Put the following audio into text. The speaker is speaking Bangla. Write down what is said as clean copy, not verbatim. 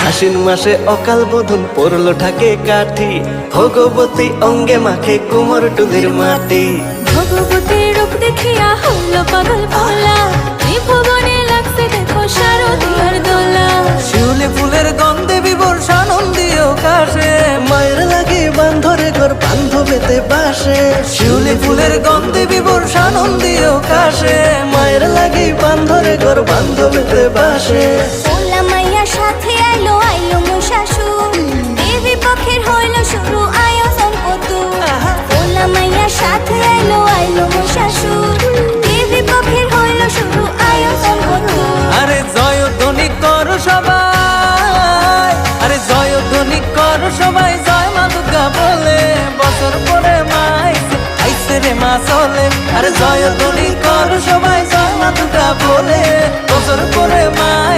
আশ্বিন মাসে অকাল বোধন পড়লো ঢাকে কাঠি, ভগবতী অঙ্গে মাখে কুমোর টুলির মাটি। ভগবতীর রূপ দেখিয়া হইল পাগল ভোলা, ত্রিভুবনে লাগছে দেখো শারদীয়ার দোলা। শিউলি ফুলের গন্ধে বিভোর সানন্দীয় কাশে, মায়ের লাগে বান্ধরে ঘর বান্ধবেতে বাসে। শিউলি ফুলের গন্ধে বিভোর সানন্দীয় কাশে, মায়ের লাগে বান্ধরে ঘর বান্ধবেতে বাসে। ভোলা মাইয়ার সাথে আইলো আইলো মহিষাসুর, দেবী পক্ষের হইল শুরু আয়োজন কত। ভোলা মাইয়ার সাথে আইলো আইলো মহিষাসুর, দেবী পক্ষের হইল শুরু আয়োজন কত। আরে জয়ধ্বনি কর সবাই, আরে জয়ধ্বনি কর সবাই, জয় মা দুর্গা বলে। বছর পরে মা আইছে, আইছে রে মা চলে। আরে জয়ধ্বনি কর সবাই, জয় মা দুর্গা বলে। বছর পরে মা